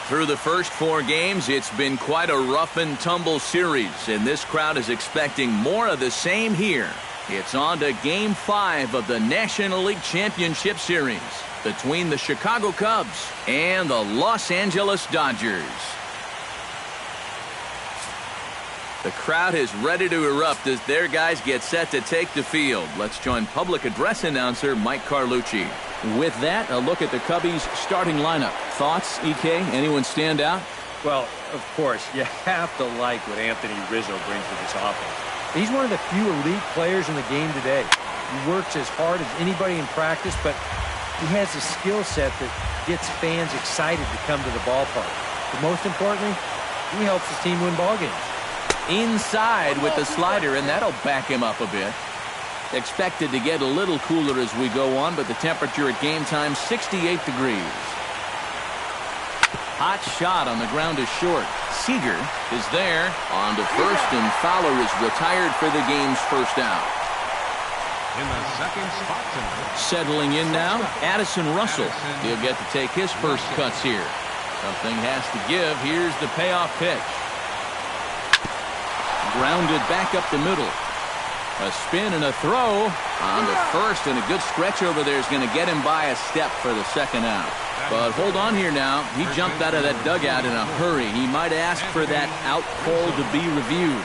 Through the first 4 games, it's been quite a rough and tumble series, and this crowd is expecting more of the same here. It's on to Game 5 of the National League Championship Series between the Chicago Cubs and the Los Angeles Dodgers. The crowd is ready to erupt as their guys get set to take the field. Let's join public address announcer Mike Carlucci. With that, a look at the Cubbies' starting lineup. Thoughts, EK? Anyone stand out? Well, of course, you have to like what Anthony Rizzo brings to this offense. He's one of the few elite players in the game today. He works as hard as anybody in practice, but he has a skill set that gets fans excited to come to the ballpark. But most importantly, he helps his team win ball games. Inside with the slider, and that'll back him up a bit. Expected to get a little cooler as we go on, but the temperature at game time, 68 degrees. Hot shot on the ground is short. Seager is there on to first, and Fowler is retired for the game's first out. In the second spot tonight, settling in now, Addison Russell. He'll get to take his first cuts here. Something has to give. Here's the payoff pitch. Grounded back up the middle. A spin and a throw on to first, and a good stretch over there is going to get him by a step for the second out. But hold on here now. He jumped out of that dugout in a hurry. He might ask for that out call to be reviewed.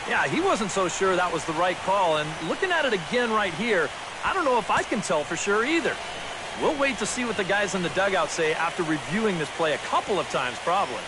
Yeah, he wasn't so sure that was the right call, and looking at it again right here, I don't know if I can tell for sure either. We'll wait to see what the guys in the dugout say after reviewing this play a couple of times probably.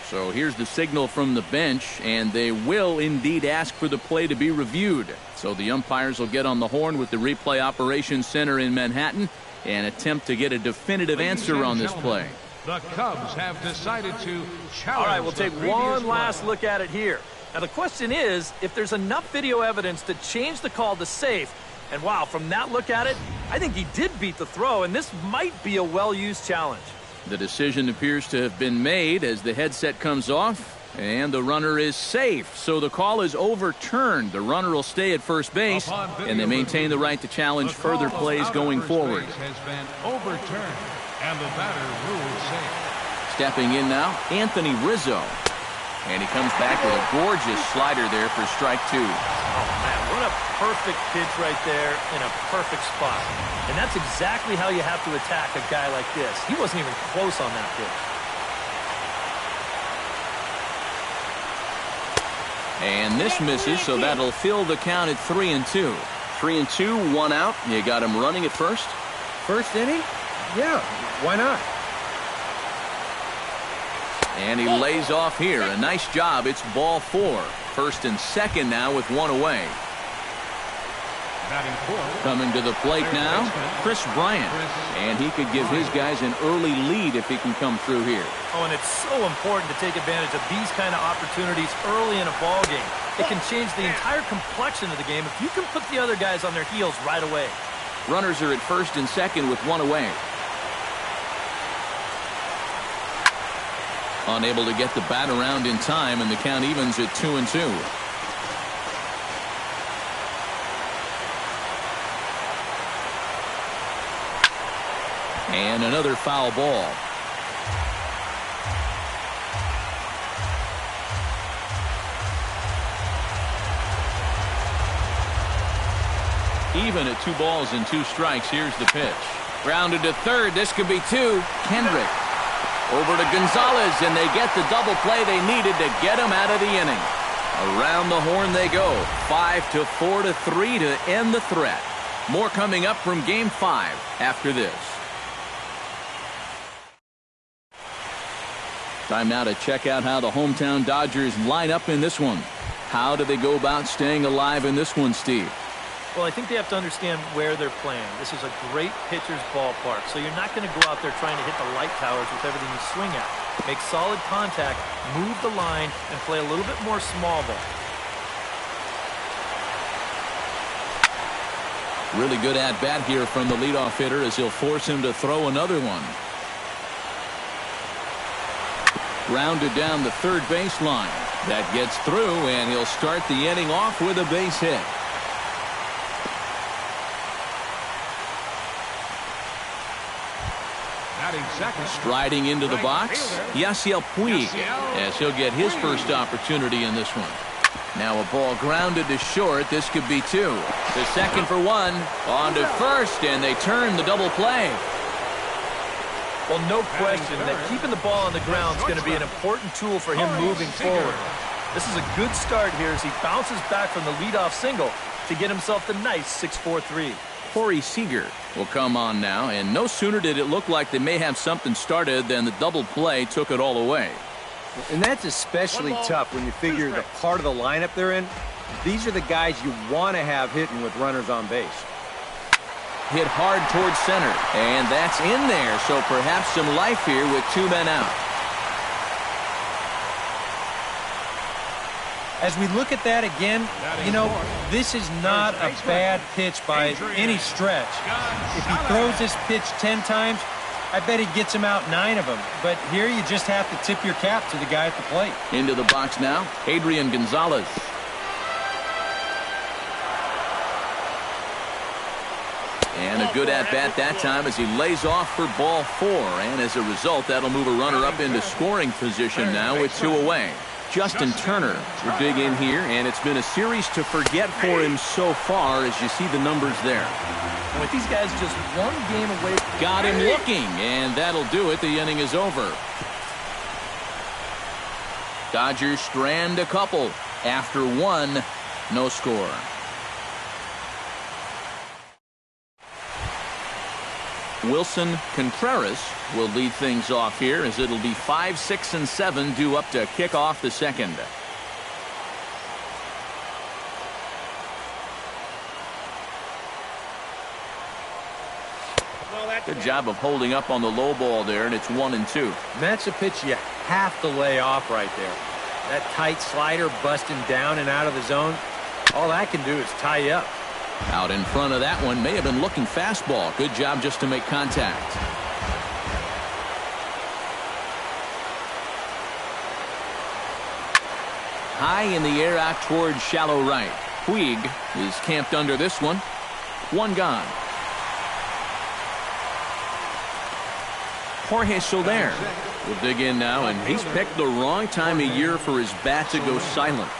So here's the signal from the bench, and they will indeed ask for the play to be reviewed. So the umpires will get on the horn with the replay operations center in Manhattan and attempt to get a definitive answer on this play. the Cubs have decided to challenge. All right, we'll take one last look at it here. Now the question is if there's enough video evidence to change the call to safe. And wow, from that look at it, I think he did beat the throw, and this might be a well-used challenge. The decision appears to have been made as the headset comes off, and the runner is safe. So the call is overturned. The runner will stay at first base, and they maintain the right to challenge further plays going forward. Has been overturned, and the batter ruled safe. Stepping in now, Anthony Rizzo. And he comes back with a gorgeous slider there for strike two. Oh, man, what a perfect pitch right there in a perfect spot. And that's exactly how you have to attack a guy like this. He wasn't even close on that pitch. And this misses, so that'll fill the count at 3-2. 3-2, one out. You got him running at first? First inning? Yeah, why not? And he lays off here. A nice job. It's ball four. First and second now with one away. Coming to the plate now, Chris Bryant. And he could give his guys an early lead if he can come through here. Oh, and it's so important to take advantage of these kind of opportunities early in a ball game. It can change the entire complexion of the game if you can put the other guys on their heels right away. Runners are at first and second with one away. Unable to get the bat around in time, and the count evens at 2-2. And another foul ball. Even at 2 balls and 2 strikes. Here's the pitch. Grounded to third. This could be 2. Kendrick. Over to Gonzalez, and they get the double play they needed to get him out of the inning. Around the horn they go. 5-4 to 3 to end the threat. More coming up from Game 5 after this. Time now to check out how the hometown Dodgers line up in this one. How do they go about staying alive in this one, Steve? Well, I think they have to understand where they're playing. This is a great pitcher's ballpark, so you're not going to go out there trying to hit the light towers with everything you swing at. Make solid contact, move the line, and play a little bit more small ball. Really good at-bat here from the leadoff hitter as he'll force him to throw another one. Grounded down the third baseline. That gets through, and he'll start the inning off with a base hit. Striding into the box, Yasiel Puig, as he'll get his first opportunity in this one. Now a ball grounded to short. This could be two. The second for one. On to first, and they turn the double play. Well, no question that keeping the ball on the ground is going to be an important tool for him moving forward. This is a good start here as he bounces back from the leadoff single to get himself the nice 6-4-3. Corey Seager will come on now, and no sooner did it look like they may have something started than the double play took it all away. And that's especially tough when you figure the part of the lineup they're in. These are the guys you want to have hitting with runners on base. Hit hard towards center, and that's in there, so perhaps some life here with two men out. As we look at that again, you know, this is not a bad pitch by any stretch. If he throws this pitch 10 times, I bet he gets him out 9 of them. But here you just have to tip your cap to the guy at the plate. Into the box now, Adrian Gonzalez. And a good at-bat that time as he lays off for ball 4. And as a result, that'll move a runner up into scoring position now with 2 away. Justin Turner will dig in here, and it's been a series to forget for him so far as you see the numbers there. And with these guys just one game away. Got him looking, and that'll do it. The inning is over. Dodgers strand a couple. After 1, no score. Wilson Contreras will lead things off here as it'll be 5, 6, and 7 due up to kick off the second. Good job of holding up on the low ball there, and it's 1-2. And that's a pitch you have to lay off right there. That tight slider busting down and out of the zone, all that can do is tie you up. Out in front of that one may have been looking fastball. Good job just to make contact. High in the air out towards shallow right. Puig is camped under this one. 1 gone. Jorge Soler will dig in now, and he's picked the wrong time of year for his bat to go silent.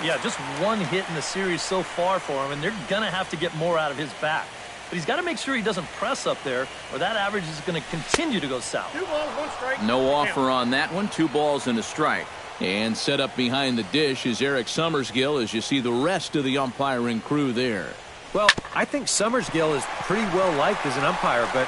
Yeah, just 1 hit in the series so far for him, and they're going to have to get more out of his bat. But he's got to make sure he doesn't press up there, or that average is going to continue to go south. 2 balls, 1 strike. No offer on that one. 2 balls and a strike. And set up behind the dish is Eric Summersgill as you see the rest of the umpiring crew there. Well, I think Summersgill is pretty well liked as an umpire, but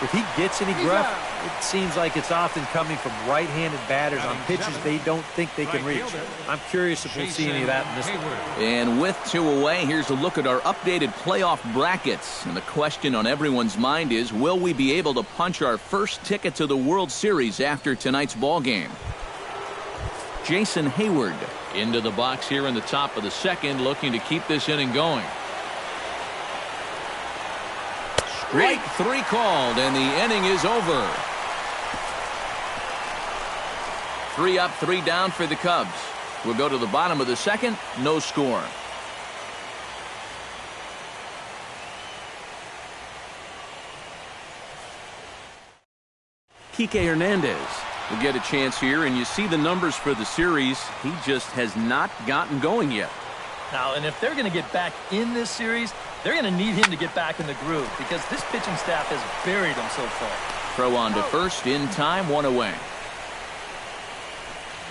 if he gets any gruff, it seems like it's often coming from right-handed batters on pitches they don't think they can reach. I'm curious if we'll see any of that in this one. And with 2 away, here's a look at our updated playoff brackets. And the question on everyone's mind is, will we be able to punch our first ticket to the World Series after tonight's ball game? Jason Hayward into the box here in the top of the second, looking to keep this inning going. Strike 3 called, and the inning is over. 3 up, 3 down for the Cubs. We'll go to the bottom of the second. No score. Kike Hernandez will get a chance here, and you see the numbers for the series. He just has not gotten going yet. Now, and if they're going to get back in this series, they're going to need him to get back in the groove because this pitching staff has buried him so far. Throw on to first in time, 1 away.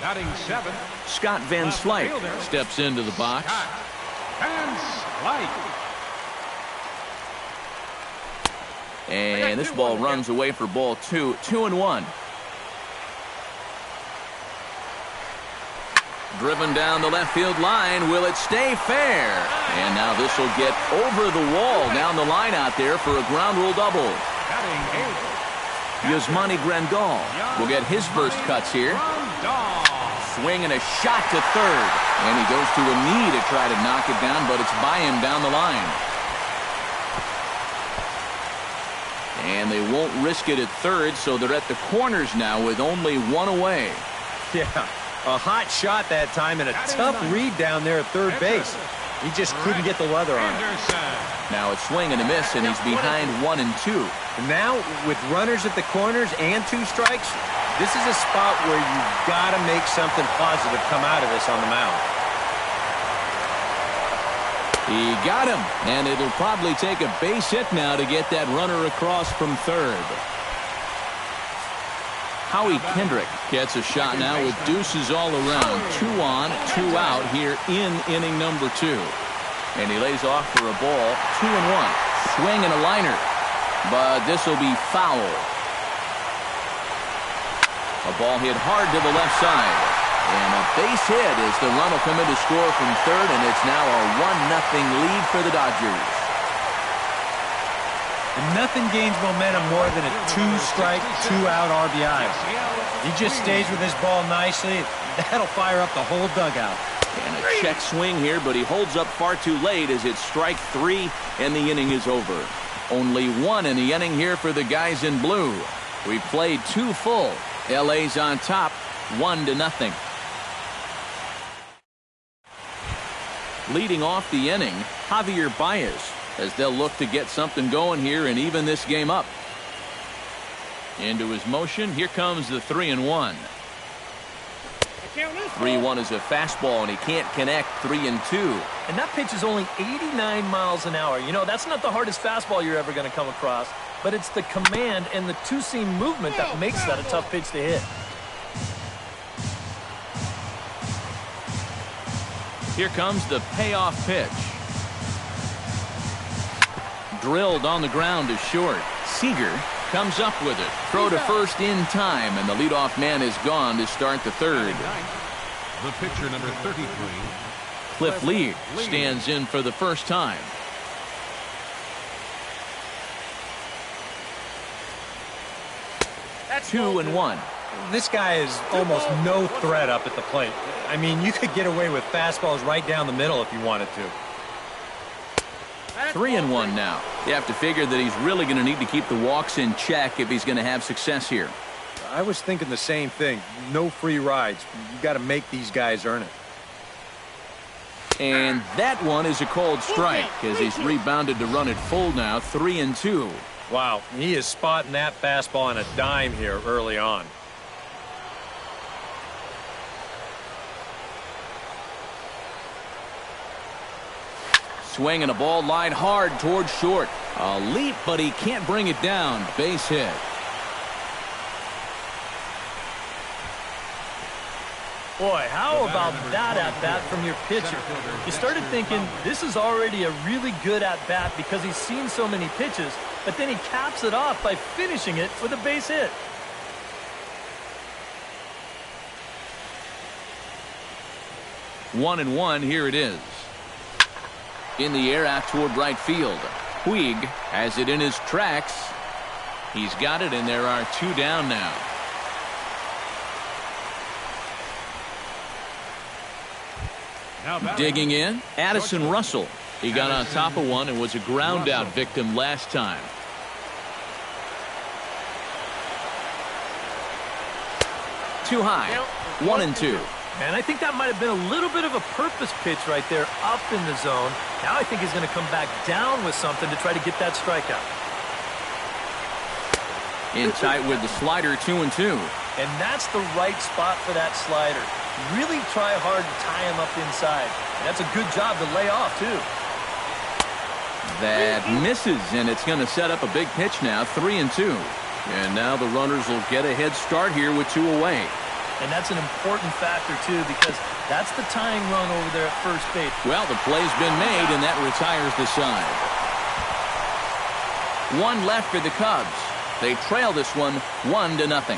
Batting 7. Scott Van Slyke steps into the box. Van Slyke. And this ball runs away for ball 2. 2-1. Driven down the left field line. Will it stay fair? And now this will get over the wall down the line out there for a ground rule double. Yasmani Grandal will get his first cuts here. Swing and a shot to third. And he goes to a knee to try to knock it down, but it's by him down the line. And they won't risk it at third, so they're at the corners now with only 1 away. Yeah, a hot shot that time and a tough read down there at third base. He just couldn't get the leather on it. Now it's swing and a miss, and he's behind 1-2. And now, with runners at the corners and 2 strikes, this is a spot where you've got to make something positive come out of this on the mound. He got him, and it'll probably take a base hit now to get that runner across from third. Howie Kendrick gets a shot now with deuces all around. 2 on, 2 out here in inning number 2. And he lays off for a ball. 2-1. Swing and a liner. But this will be foul. A ball hit hard to the left side. And a base hit as the run will come in to score from third, and it's now a 1-0 lead for the Dodgers. And nothing gains momentum more than a 2-strike, 2-out RBI. He just stays with his ball nicely. That'll fire up the whole dugout. And a check swing here, but he holds up far too late as it's strike 3, and the inning is over. Only 1 in the inning here for the guys in blue. We played 2 full. LA's on top, 1-0. Leading off the inning, Javier Baez, as they'll look to get something going here and even this game up. Into his motion, here comes the 3-1. 3-1 is a fastball, and he can't connect. 3-2. And that pitch is only 89 miles an hour. You know, that's not the hardest fastball you're ever going to come across, but it's the command and the two-seam movement that makes that a tough pitch to hit. Here comes the payoff pitch. Drilled on the ground to short. Seager comes up with it. Throw to first in time, and the leadoff man is gone to start the third. The pitcher, number 33. Cliff Lee stands in for the first time. That's 2-1. This guy is almost no threat up at the plate. I mean, you could get away with fastballs right down the middle if you wanted to. 3-1 now. You have to figure that he's really going to need to keep the walks in check if he's going to have success here. I was thinking the same thing. No free rides. You got to make these guys earn it. And that one is a cold strike as he's rebounded to run it full now. 3-2. Wow, he is spotting that fastball on a dime here early on. Swing and a ball line hard towards short. A leap, but he can't bring it down. Base hit. Boy, how about that at-bat from your pitcher? You started thinking this is already a really good at-bat because he's seen so many pitches, but then he caps it off by finishing it with a base hit. One and one, here it is. In the air out toward right field. Puig has it in his tracks. He's got it, and there are 2 down now. Digging in, Addison Russell. He got on top of one and was a ground out victim last time. Too high. 1-2. And I think that might have been a little bit of a purpose pitch right there up in the zone. Now I think he's going to come back down with something to try to get that strikeout. In tight with the slider, 2-2. And that's the right spot for that slider. Really try hard to tie him up inside. And that's a good job to lay off, too. That misses, and it's going to set up a big pitch now, 3-2. And now the runners will get a head start here with 2 away. And that's an important factor, too, because that's the tying run over there at first base. Well, the play's been made, and that retires the side. 1 left for the Cubs. They trail this one 1-0.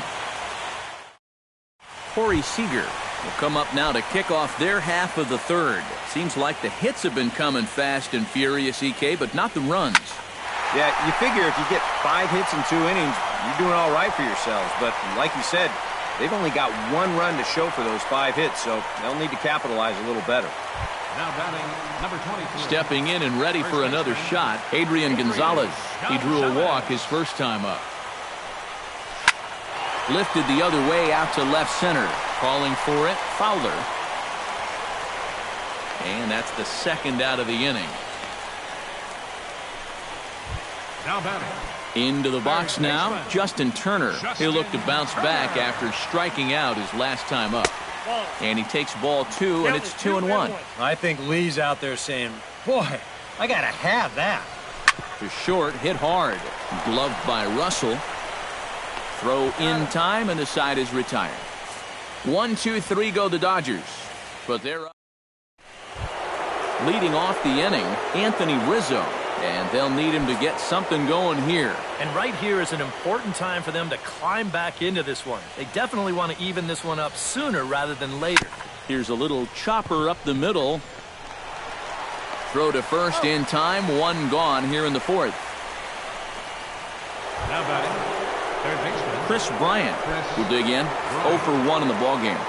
Corey Seager will come up now to kick off their half of the third. Seems like the hits have been coming fast and furious, EK, but not the runs. Yeah, you figure if you get 5 hits in 2 innings, you're doing all right for yourselves. But like you said, they've only got 1 run to show for those 5 hits, so they'll need to capitalize a little better. Now batting, number 24. Stepping in and ready for another shot, Adrian Gonzalez. He drew a walk his first time up. Lifted the other way out to left center. Calling for it, Fowler. And that's the second out of the inning. Now batting. Into the box now, Justin Turner. He'll look to bounce back after striking out his last time up. And he takes ball 2, and it's 2-1. I think Lee's out there saying, boy, I got to have that. To short, hit hard. Gloved by Russell. Throw in time, and the side is retired. 1, 2, 3 go the Dodgers. But they're up. Leading off the inning, Anthony Rizzo. And they'll need him to get something going here. And right here is an important time for them to climb back into this one. They definitely want to even this one up sooner rather than later. Here's a little chopper up the middle. Throw to first in time. 1 gone here in the 4th. Now batting. Third baseman. Chris Bryant will dig in. 0 for 1 in the ballgame.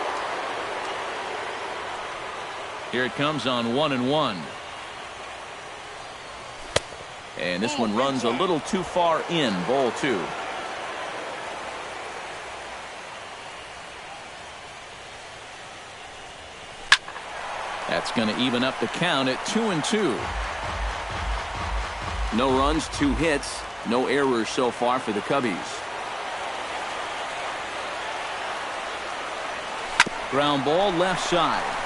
Here it comes on 1-1. And this one runs a little too far in. Ball 2. That's going to even up the count at 2-2. No runs, 2 hits, no errors so far for the Cubbies. Ground ball left side.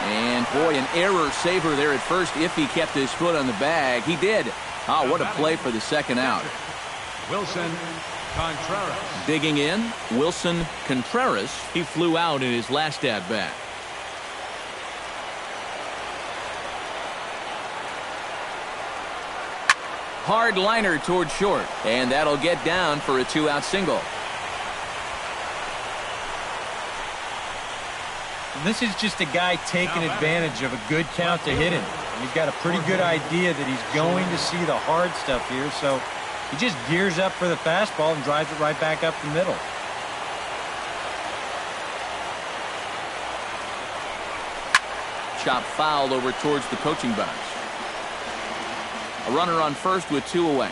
And boy, an error saver there at first if he kept his foot on the bag. He did. Oh, what a play for the second out. Wilson Contreras. Digging in, Wilson Contreras. He flew out in his last at bat. Hard liner toward short, and that'll get down for a 2-out single. This is just a guy taking advantage of a good count to hit him. He's got a pretty good idea that he's going to see the hard stuff here, so he just gears up for the fastball and drives it right back up the middle. Chop foul over towards the coaching box. A runner on first with 2 away.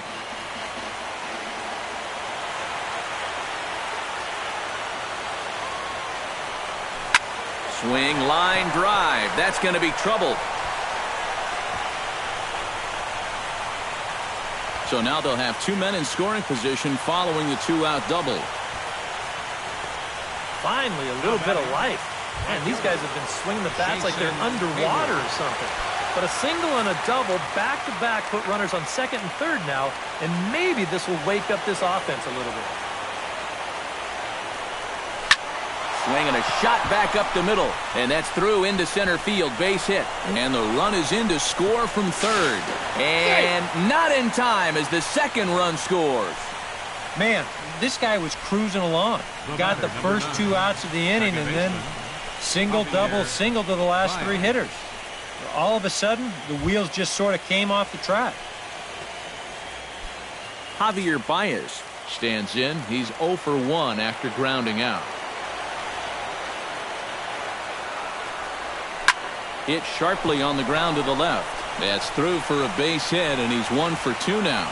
Swing, line, drive. That's going to be trouble. So now they'll have 2 men in scoring position following the 2-out double. Finally, a little bit of life. Man, these guys have been swinging the bats like they're underwater or something. But a single and a double back-to-back put runners on second and third now, and maybe this will wake up this offense a little bit. Swinging a shot back up the middle, and that's through into center field. Base hit, and the run is in to score from third. And not in time as the second run scores. Man, this guy was cruising along. Got the first 2 outs of the inning, and then single, double, single to the last 3 hitters. All of a sudden, the wheels just sort of came off the track. Javier Baez stands in. He's 0 for 1 after grounding out. Hit sharply on the ground to the left. That's through for a base hit, and he's 1 for 2 now.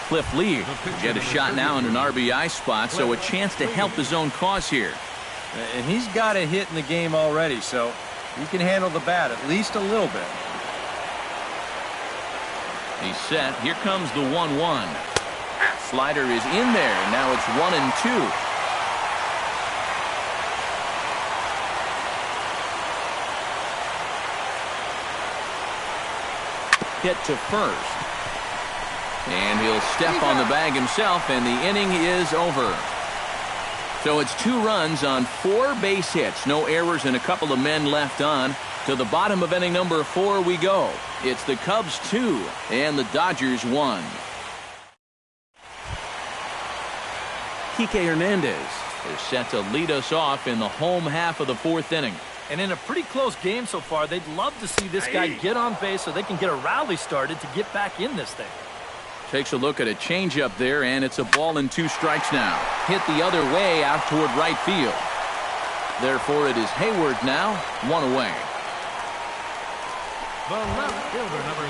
Cliff Lee will get a shot now in an RBI spot, so a chance to help his own cause here. And he's got a hit in the game already, so he can handle the bat at least a little bit. He's set. Here comes the 1-1. Slider is in there. Now it's 1-2. Hit to first. And he'll step on the bag himself, and the inning is over. So it's 2 runs on 4 base hits. No errors and a couple of men left on. To the bottom of inning number 4 we go. It's the Cubs 2 and the Dodgers 1. Kike Hernandez is set to lead us off in the home half of the 4th inning. And in a pretty close game so far, they'd love to see this guy get on base so they can get a rally started to get back in this thing. Takes a look at a changeup there, and it's a ball and 2 strikes now. Hit the other way out toward right field. Therefore, it is Hayward now, 1 away. The left fielder, number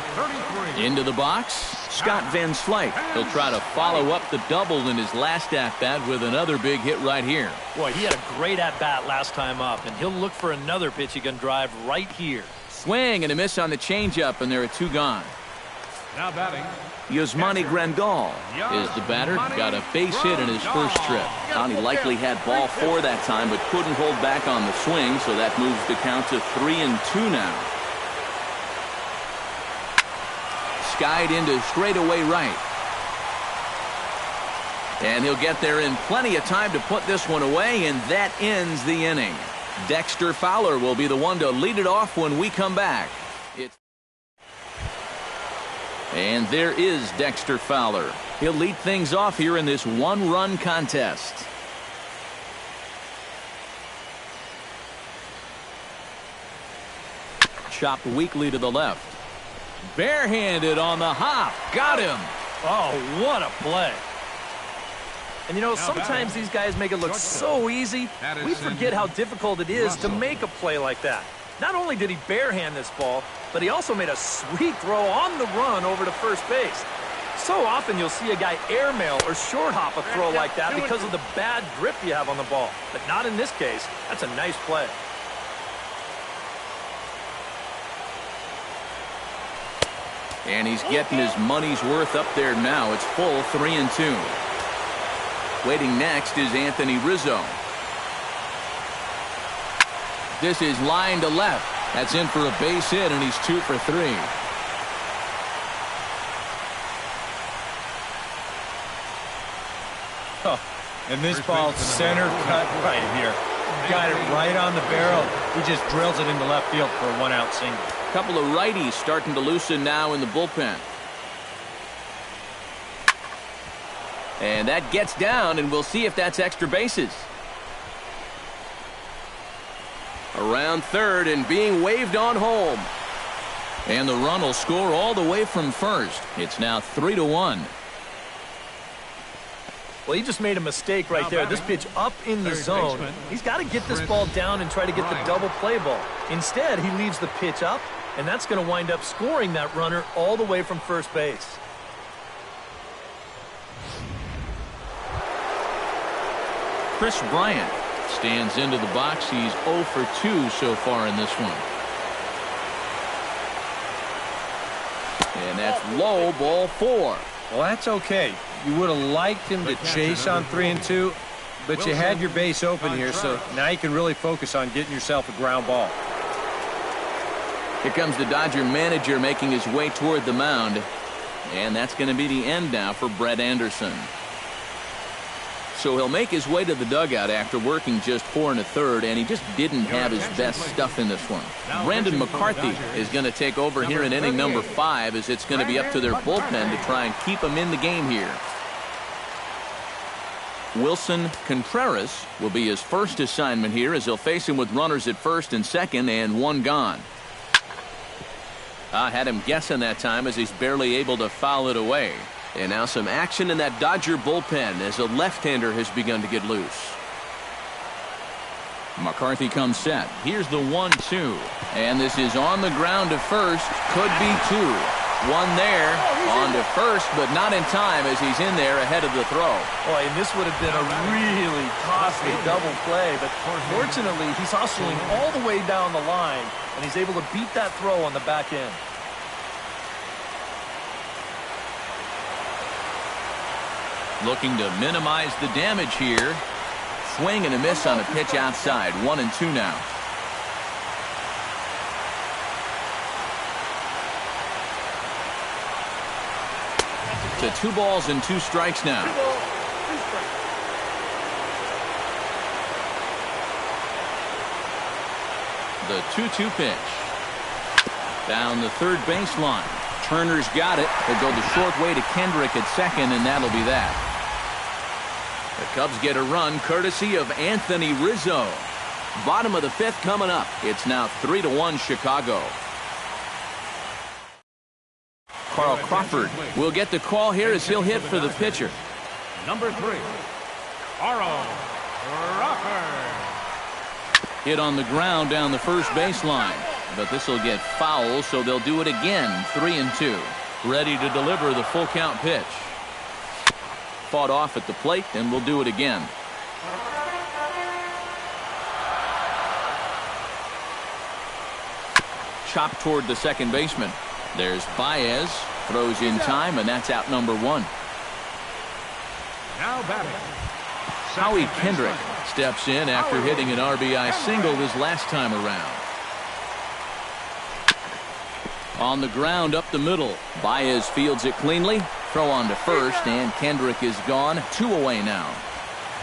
33. Into the box, Scott Van Slyke. He'll try to follow up the double in his last at-bat with another big hit right here. Boy, he had a great at-bat last time up, and he'll look for another pitch he can drive right here. Swing and a miss on the changeup, and there are 2 gone. Now batting. Yasmani Grandal is the batter. Got a base hit in his first trip. He likely had ball 4 that time, but couldn't hold back on the swing, so that moves the count to 3-2 now. Skied into straightaway right. And he'll get there in plenty of time to put this one away, and that ends the inning. Dexter Fowler will be the one to lead it off when we come back. And there is Dexter Fowler. He'll lead things off here in this 1-run contest. Chopped weakly to the left. Barehanded on the hop. Got him. Oh, what a play. And you know, sometimes these guys make it look so easy, we forget how difficult it is to make a play like that. Not only did he barehand this ball, but he also made a sweet throw on the run over to first base. So often you'll see a guy airmail or short hop a throw like that because of the bad grip you have on the ball. But not in this case. That's a nice play. And he's getting his money's worth up there now. It's full 3-2. Waiting next is Anthony Rizzo. This is line to left. That's in for a base hit, and he's 2 for 3. Oh, and this ball center cut right here. Got it right on the barrel. He just drills it into left field for a 1-out single. A couple of righties starting to loosen now in the bullpen. And that gets down, and we'll see if that's extra bases. Around third and being waved on home. And the run will score all the way from first. It's now 3-1. Well, he just made a mistake right there. This pitch up in the zone. He's got to get this ball down and try to get the double play ball. Instead, he leaves the pitch up, and that's going to wind up scoring that runner all the way from first base. Chris Bryant stands into the box. He's 0 for 2 so far in this one. And that's low, ball 4. Well, that's okay. You would have liked him to chase on 3-2, but you had your base open here, so now you can really focus on getting yourself a ground ball. Here comes the Dodger manager making his way toward the mound. And that's going to be the end now for Brett Anderson. So he'll make his way to the dugout after working just 4 1/3, and he just didn't have his best stuff in this one. Brandon McCarthy is going to take over here in inning number 5, as it's going to be up to their bullpen to try and keep him in the game here. Wilson Contreras will be his first assignment here, as he'll face him with runners at first and second and 1 gone. I had him guessing that time, as he's barely able to foul it away. And now some action in that Dodger bullpen as a left-hander has begun to get loose. McCarthy comes set. Here's the 1-2. And this is on the ground to first. Could be 2. 1 there. On to first, but not in time, as he's in there ahead of the throw. Boy, and this would have been a really costly double play, but fortunately he's hustling all the way down the line, and he's able to beat that throw on the back end. Looking to minimize the damage here. Swing and a miss on a pitch outside. 1-2 now. To 2 balls and 2 strikes now. The 2-2 pitch. Down the third baseline. Turner's got it. He'll go the short way to Kendrick at second, and that'll be that. The Cubs get a run courtesy of Anthony Rizzo. Bottom of the 5th coming up. It's now 3-1 Chicago. Carl Crawford will get the call here as he'll hit for the pitcher. Number 3, Carl Crawford. Hit on the ground down the first baseline. but this will get foul, so they'll do it again. 3-2. Ready to deliver the full count pitch. Fought off at the plate, and we'll do it again. Chopped toward the second baseman. There's Baez. Throws in time, and that's out number 1. Now batting. Howie Kendrick steps in after hitting an RBI single his last time around. On the ground up the middle. Baez fields it cleanly. Throw on to first, and Kendrick is gone. 2 away now.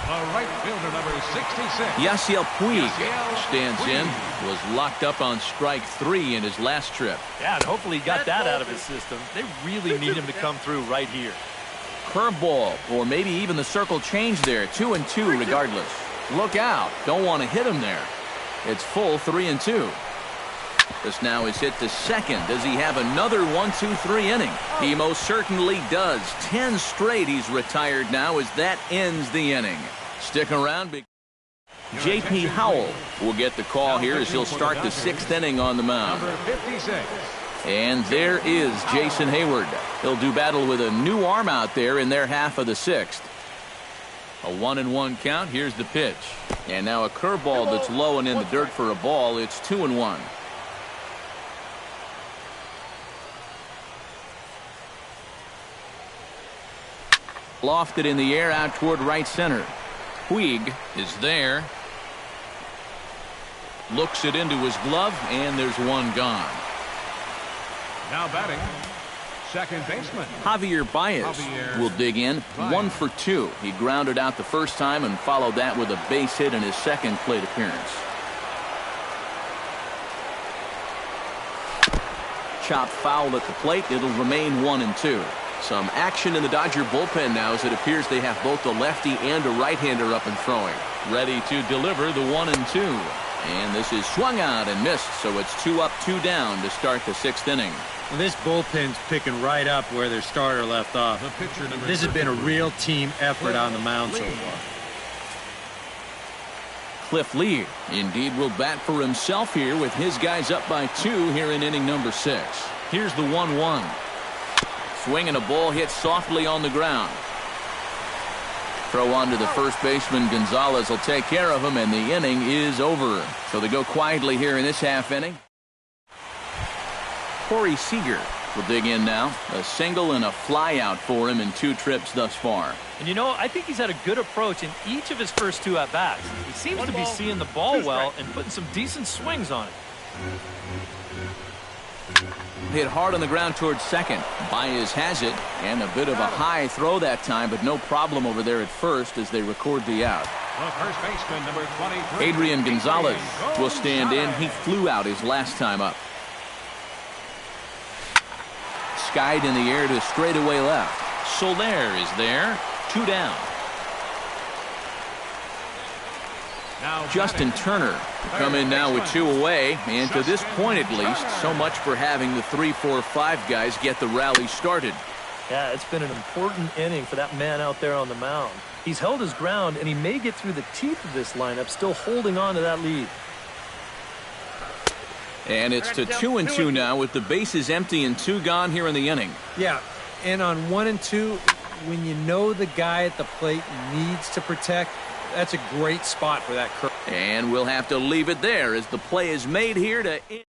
The right fielder, number 66. Yasiel Puig stands in. Was locked up on strike 3 in his last trip. Yeah, and hopefully he got that out of his system. They really need him to come through right here. Curveball, or maybe even the circle change there. 2-2 regardless. Look out. Don't want to hit him there. It's full 3-2. This now is hit to second. Does he have another 1-2-3 inning? He most certainly does. 10 straight he's retired now as that ends the inning. Stick around. J.P. Howell will get the call here as he'll start the 6th inning on the mound. Number 56. And there is Jason Hayward. He'll do battle with a new arm out there in their half of the 6th. A 1-1 count. Here's the pitch. And now a curveball that's low and in the dirt for a ball. It's 2-1. Lofted in the air out toward right center. Puig is there. Looks it into his glove, and there's one gone. Now batting. Second baseman. Javier Baez will dig in. 1 for 2. He grounded out the first time and followed that with a base hit in his second plate appearance. Chopped foul at the plate. It'll remain 1-2. Some action in the Dodger bullpen now as it appears they have both a lefty and a right-hander up and throwing. Ready to deliver the 1-2. And this is swung out and missed, so it's 2 up, 2 down to start the 6th inning. Well, this bullpen's picking right up where their starter left off. This has been a real team effort on the mound so far. Cliff Lee indeed will bat for himself here with his guys up by 2 here in inning number 6. Here's the 1-1. Swing and a ball hit softly on the ground. Throw on to the first baseman. Gonzalez will take care of him, and the inning is over. So they go quietly here in this half inning. Corey Seager will dig in now. A single and a fly out for him in 2 trips thus far. And you know, I think he's had a good approach in each of his first 2 at-bats. He seems to be seeing the ball well and putting some decent swings on it. Hit hard on the ground towards second. Baez has it, and a bit of a high throw that time, but no problem over there at first as they record the out. The first baseman, number 23. Adrian Gonzalez will stand in. He flew out his last time up. Skied in the air to straightaway left. Soler is there. 2 down. Justin Turner will come in now with 2 away, and to this point at least, so much for having the 3-4-5 guys get the rally started. Yeah, it's been an important inning for that man out there on the mound. He's held his ground, and he may get through the teeth of this lineup, still holding on to that lead. And it's to 2-2 now with the bases empty and 2 gone here in the inning. Yeah, and on 1 and 2, when you know the guy at the plate needs to protect, that's a great spot for that curve. And we'll have to leave it there as the play is made here to end.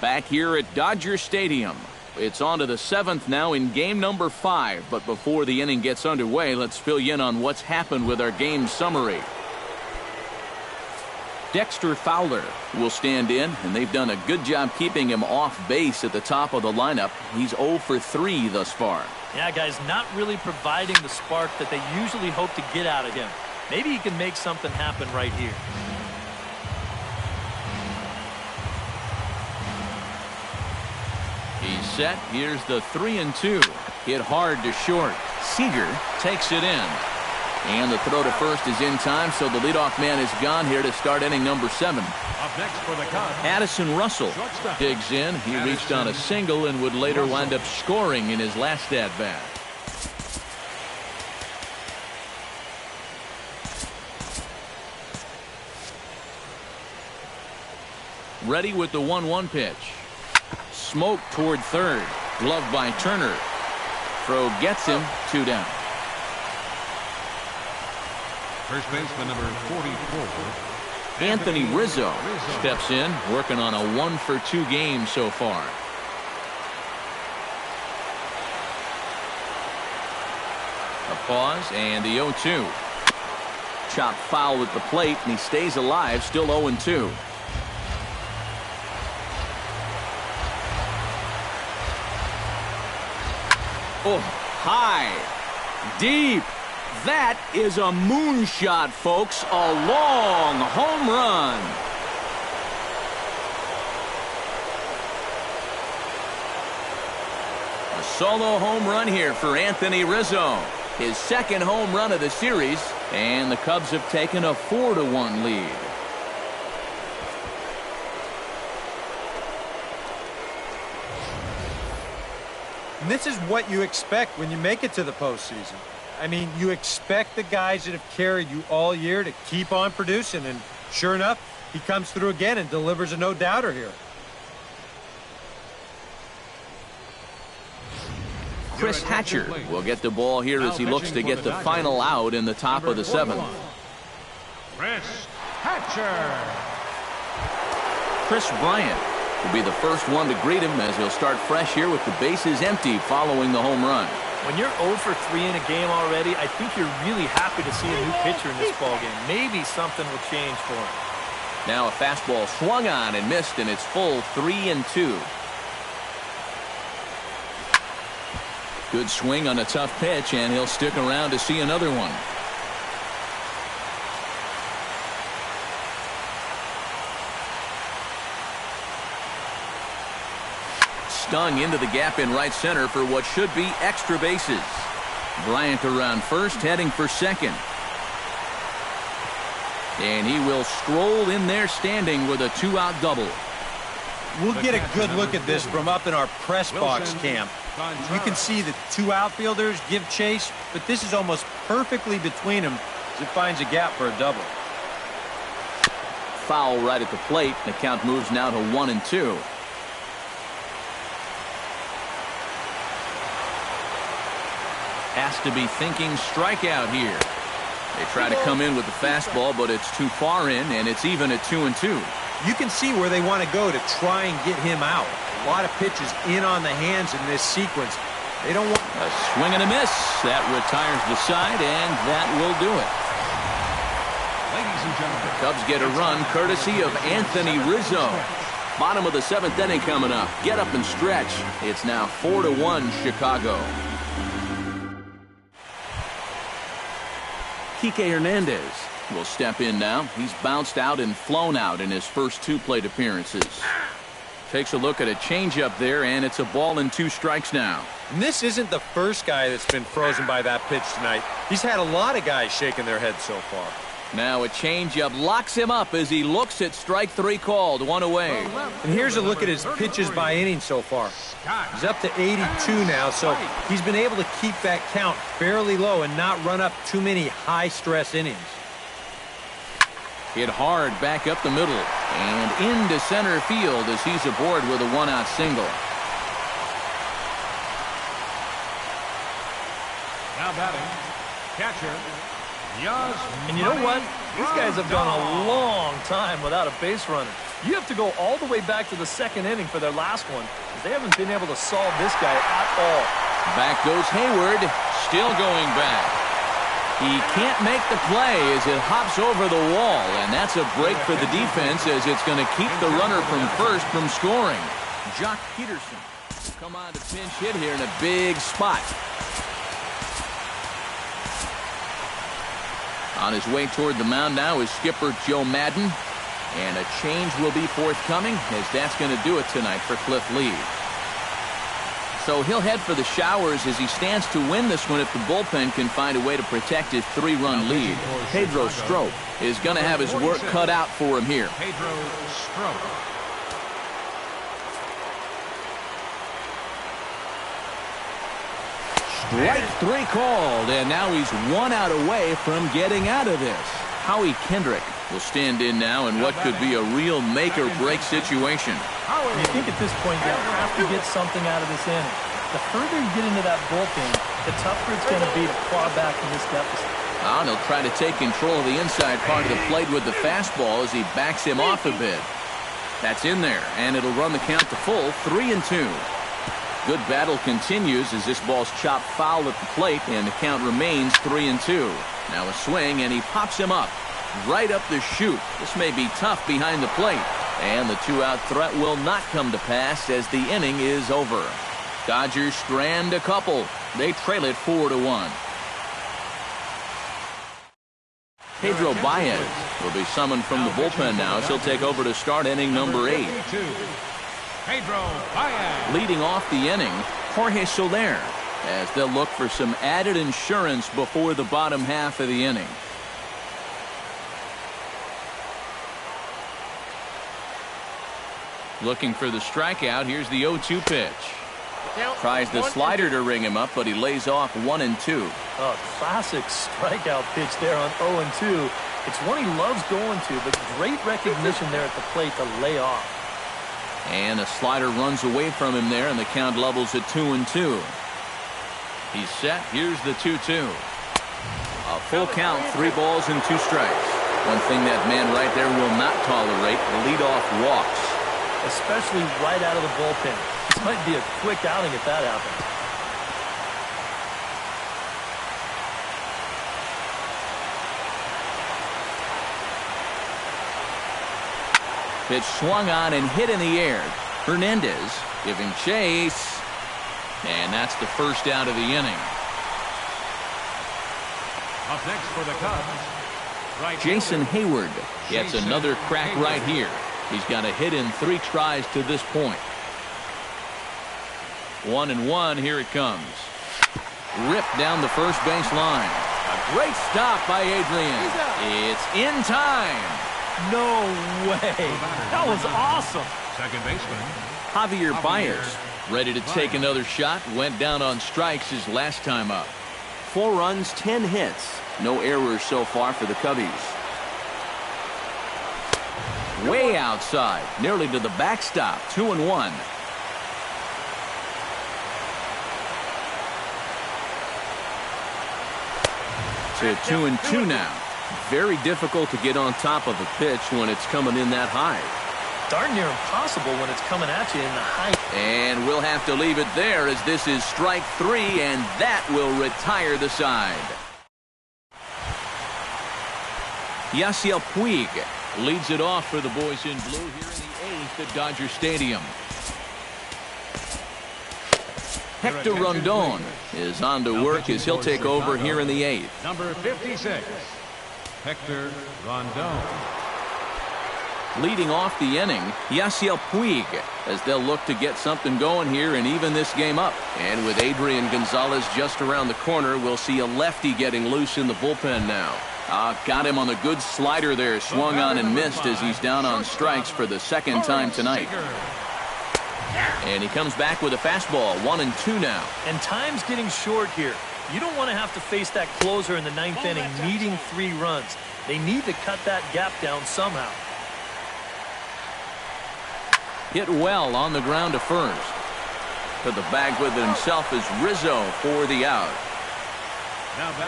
Back here at Dodger Stadium. It's on to the 7th now in game number 5. But before the inning gets underway, let's fill you in on what's happened with our game summary. Dexter Fowler will stand in, and they've done a good job keeping him off base at the top of the lineup. He's 0 for 3 thus far. Yeah, guys, not really providing the spark that they usually hope to get out of him. Maybe he can make something happen right here. He's set. Here's the 3-2. Hit hard to short. Seager takes it in. And the throw to first is in time, so the leadoff man is gone here to start inning number 7. Up next for the Cubs, Addison Russell digs in. He reached on a single and would later wind up scoring in his last at-bat. ready with the 1-1 pitch. Smoke toward third. Glove by Turner. Throw gets him. 2 down. First baseman number 44. Anthony Rizzo steps in, working on a 1-for-2 game so far. A pause and the 0-2. Chopped foul at the plate, and he stays alive, still 0-2. Oh, high, deep. That is a moonshot, folks. A long home run. A solo home run here for Anthony Rizzo. His second home run of the series, and the Cubs have taken a 4-1 lead. And this is what you expect when you make it to the postseason. I mean, you expect the guys that have carried you all year to keep on producing, and sure enough, he comes through again and delivers a no-doubter here. Chris Hatcher will get the ball here as he looks to get the final out in the top of the 7th. Chris Hatcher. Chris Bryant will be the first one to greet him as he'll start fresh here with the bases empty following the home run. When you're 0 for 3 in a game already, I think you're really happy to see a new pitcher in this ballgame. Maybe something will change for him. Now a fastball swung on and missed, and it's full 3-2. Good swing on a tough pitch, and he'll stick around to see another one. Stung into the gap in right center for what should be extra bases. Bryant around first, heading for second. And he will stroll in there standing with a 2-out double. We'll get a good look at this from up in our press box camp. You can see the 2 outfielders give chase, but this is almost perfectly between them as it finds a gap for a double. Foul right at the plate. The count moves now to 1-2. Has to be thinking strikeout here. They try to come in with the fastball, but it's too far in, and it's even at 2-2. You can see where they want to go to try and get him out. A lot of pitches in on the hands in this sequence. They don't want a swing and a miss. That retires the side, and that will do it. Ladies and gentlemen, The Cubs get a run courtesy of Anthony Rizzo. Bottom of the 7th inning coming up. Get up and stretch. It's now 4-1 Chicago. Kike Hernandez will step in now. He's bounced out and flown out in his first 2 plate appearances. Takes a look at a changeup there, and it's a ball and 2 strikes now. And this isn't the first guy that's been frozen by that pitch tonight. He's had a lot of guys shaking their heads so far. Now a changeup locks him up as he looks at strike 3 called. 1 away. And here's a look at his pitches by inning so far. He's up to 82 now, so he's been able to keep that count fairly low and not run up too many high-stress innings. Hit hard back up the middle and into center field as he's aboard with a 1-out single. now batting, catcher, Yaz. And you know what? These guys have gone a long time without a base runner. You have to go all the way back to the 2nd inning for their last one. They haven't been able to solve this guy at all. Back goes Hayward, still going back. He can't make the play as it hops over the wall, and that's a break for the defense as it's going to keep the runner from first from scoring. Jock Peterson will come on to pinch hit here in a big spot. On his way toward the mound now is skipper Joe Madden, and a change will be forthcoming as that's going to do it tonight for Cliff Lee. So he'll head for the showers as he stands to win this one if the bullpen can find a way to protect his 3-run lead. Pedro Strop is going to have his work cut out for him here. Pedro Strop. Strike 3 called, and now he's 1 out away from getting out of this. Howie Kendrick will stand in now in what could be a real make-or-break situation. You think at this point you have to get something out of this inning. The further you get into that bullpen, the tougher it's going to be to claw back from this deficit. And he'll try to take control of the inside part of the plate with the fastball as he backs him off a bit. That's in there, and it'll run the count to full, 3-2. Good battle continues as this ball's chopped foul at the plate, and the count remains 3-2. Now a swing, and he pops him up. Right up the chute. This may be tough behind the plate. And the two-out threat will not come to pass as the inning is over. Dodgers strand a couple. They trail it 4-1. Pedro Baez will be summoned from the bullpen now as he'll take over to start inning number 8. Pedro Baez. Leading off the inning, Jorge Soler, as they'll look for some added insurance before the bottom half of the inning. Looking for the strikeout. Here's the 0-2 pitch. Tries the slider to ring him up, but he lays off 1-2. A classic strikeout pitch there on 0-2. It's one he loves going to, but great recognition there at the plate to lay off. And a slider runs away from him there, and the count levels at 2-2. He's set. Here's the 2-2. A full count, 3 balls and 2 strikes. One thing that man right there will not tolerate, leadoff walks. Especially right out of the bullpen. This might be a quick outing if that happens. Pitch swung on and hit in the air. Hernandez giving chase. And that's the first out of the inning. Up next for the Cubs, right Jason fielder, Hayward gets another crack right here. He's got a hit in 3 tries to this point. 1-1. Here it comes. Ripped down the first base line. A great stop by Adrian. It's in time. No way. That was awesome. second baseman Javier Baez ready to take another shot. Went down on strikes his last time up. 4 runs, 10 hits. No errors so far for the Cubbies. Way outside, nearly to the backstop. 2-1. To 2-2 now. Very difficult to get on top of a pitch when it's coming in that high. Darn near impossible when it's coming at you in the high. And we'll have to leave it there as this is strike 3, and that will retire the side. Yasiel Puig leads it off for the boys in blue here in the 8th at Dodger Stadium. Hector Rondon is on to work as he'll take over here in the 8th. number 56, Hector Rondon. Leading off the inning, Yasiel Puig, as they'll look to get something going here and even this game up. And with Adrian Gonzalez just around the corner, we'll see a lefty getting loose in the bullpen now. Got him on the good slider there, swung on and missed as he's down on strikes for the second time tonight. And he comes back with a fastball, 1-2 now. And time's getting short here. You don't want to have to face that closer in the 9th inning needing 3 runs. They need to cut that gap down somehow. Hit well on the ground to first. To the bag with it himself is Rizzo for the out.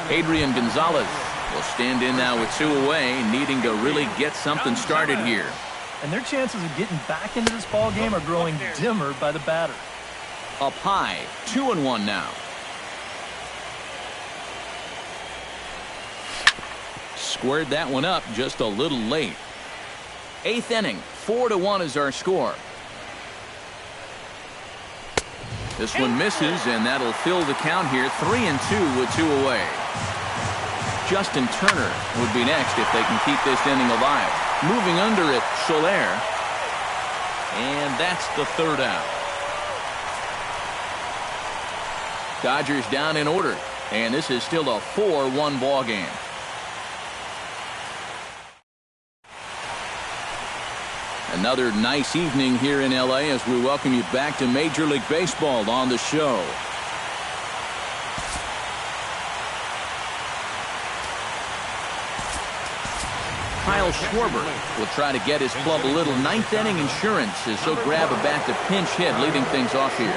Adrian Gonzalez will stand in now with 2 away, needing to really get something started here. And their chances of getting back into this ball game are growing dimmer by the batter. Up high, 2-1 now. Squared that one up just a little late. 8th inning, 4-1 is our score. This one misses, and that'll fill the count here. 3-2 with 2 away. Justin Turner would be next if they can keep this inning alive. Moving under it, Soler. And that's the 3rd out. Dodgers down in order, and this is still a 4-1 ball game. Another nice evening here in L.A. as we welcome you back to Major League Baseball on the show. Kyle Schwarber will try to get his club a little ninth inning insurance as he'll grab a bat to pinch hit, leading things off here.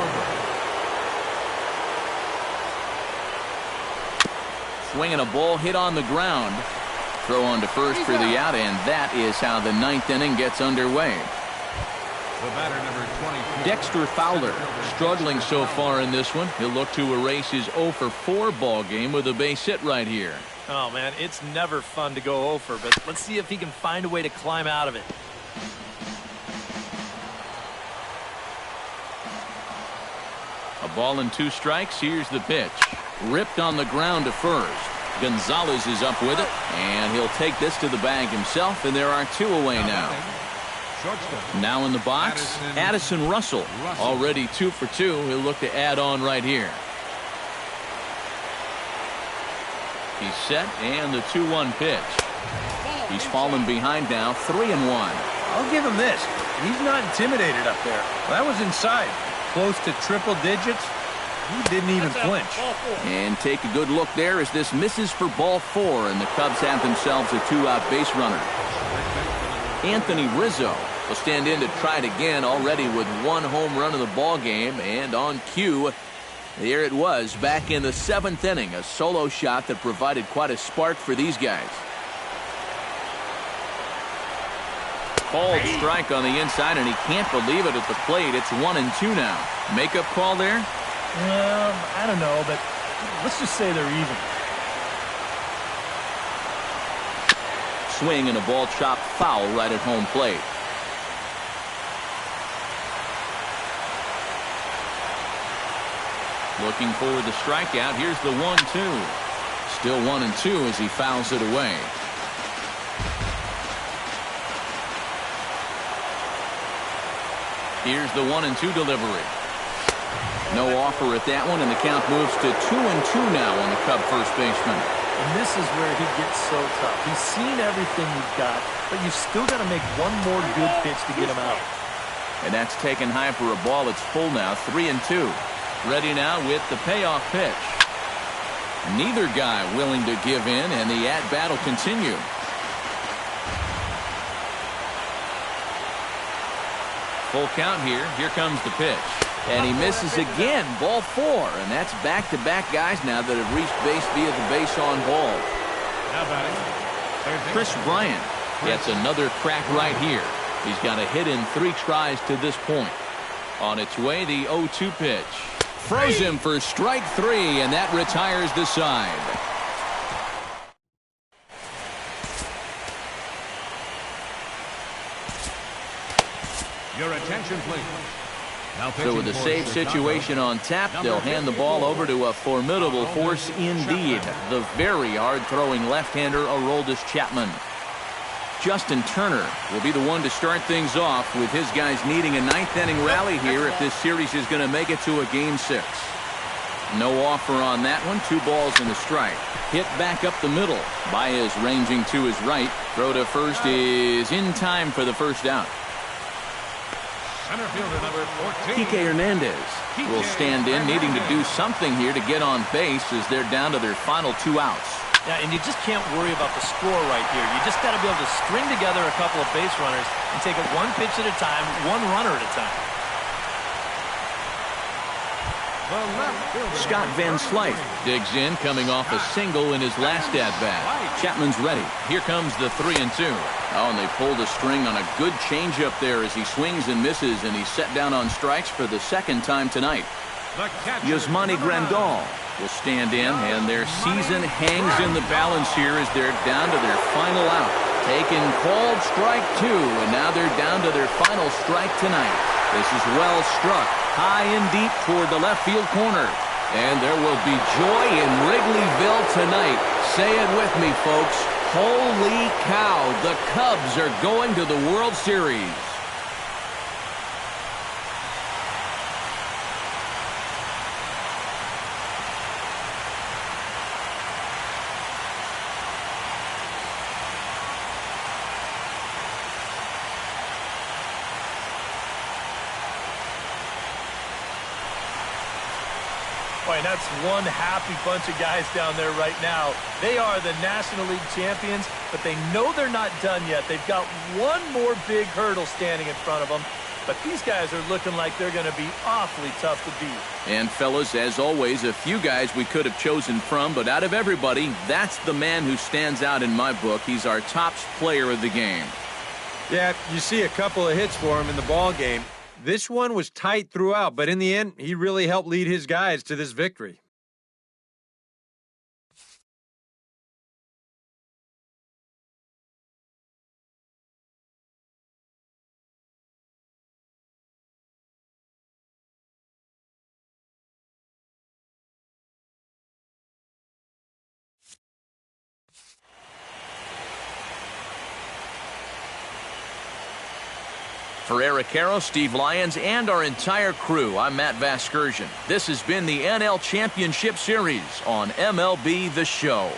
Swinging a ball hit on the ground. Throw on to first for the out, and that is how the ninth inning gets underway. The batter, number 24. Dexter Fowler struggling so far in this one. He'll look to erase his 0 for 4 ball game with a base hit right here. Oh, man, it's never fun to go over, but let's see if he can find a way to climb out of it. A ball and 2 strikes. Here's the pitch. Ripped on the ground to first. Gonzalez is up with it, and he'll take this to the bag himself, and there are 2 away now. Now in the box, Addison Russell. Already 2 for 2. He'll look to add on right here. He's set, and the 2-1 pitch. He's fallen behind now, 3-1. I'll give him this. He's not intimidated up there. That was inside. Close to triple digits. He didn't even flinch. And take a good look there as this misses for ball 4, and the Cubs have themselves a 2-out base runner. Anthony Rizzo will stand in to try it again, already with 1 home run in the ball game, and on cue, there it was back in the 7th inning, a solo shot that provided quite a spark for these guys. Called strike on the inside, and he can't believe it at the plate. It's 1-2 now. Makeup call there? I don't know, but let's just say they're even. Swing and a ball chopped foul right at home plate. Looking for the strikeout. Here's the 1-2. Still 1-2 as he fouls it away. Here's the 1-2 delivery. No offer at that one, and the count moves to 2-2 now on the Cub first baseman. And this is where he gets so tough. He's seen everything you've got, but you've still got to make one more good pitch to get him out. And that's taken high for a ball. It's full now, 3-2. Ready now with the payoff pitch. Neither guy willing to give in, and the at-bat will continue. Full count here. Here comes the pitch. And he misses again. Ball 4. And that's back-to-back guys now that have reached base via the base on ball. Chris Bryant gets another crack right here. He's got a hit in 3 tries to this point. On its way, the 0-2 pitch. Froze him for strike 3, and that retires the side. Your attention, please. Now So with a safe situation on tap, they'll hand the ball over to a formidable force indeed. The very hard-throwing left-hander, Aroldis Chapman. Justin Turner will be the one to start things off, with his guys needing a 9th inning rally here if this series is going to make it to a Game 6. No offer on that one. 2 balls and a strike. Hit back up the middle. Baez ranging to his right. Throw to first is in time for the first out. Center fielder number 14. Kike Hernandez will stand in, needing to do something here to get on base as they're down to their final 2 outs. Yeah, and you just can't worry about the score right here. You just got to be able to string together a couple of base runners and take it 1 pitch at a time, 1 runner at a time. Scott Van Slyke digs in, coming off a single in his last at-bat. Chapman's ready. Here comes the 3-2. Oh, and they pulled a string on a good changeup there as he swings and misses, and he's set down on strikes for the 2nd time tonight. Yasmani Grandal will stand in, and their season hangs in the balance here as they're down to their final out. Taken called strike 2, and now they're down to their final strike tonight. This is well struck, high and deep toward the left field corner. And there will be joy in Wrigleyville tonight. Say it with me, folks. Holy cow, the Cubs are going to the World Series. Boy, and that's one happy bunch of guys down there right now. They are the National League champions, but they know they're not done yet. They've got one more big hurdle standing in front of them. But these guys are looking like they're going to be awfully tough to beat. And, fellas, as always, a few guys we could have chosen from, but out of everybody, that's the man who stands out in my book. He's our top player of the game. Yeah, you see a couple of hits for him in the ball game. This one was tight throughout, but in the end, he really helped lead his guys to this victory. For Eric Harrow, Steve Lyons, and our entire crew, I'm Matt Vasgersian. This has been the NL Championship Series on MLB The Show.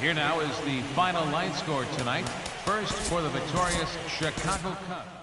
Here now is the final line score tonight. First for the victorious Chicago Cubs.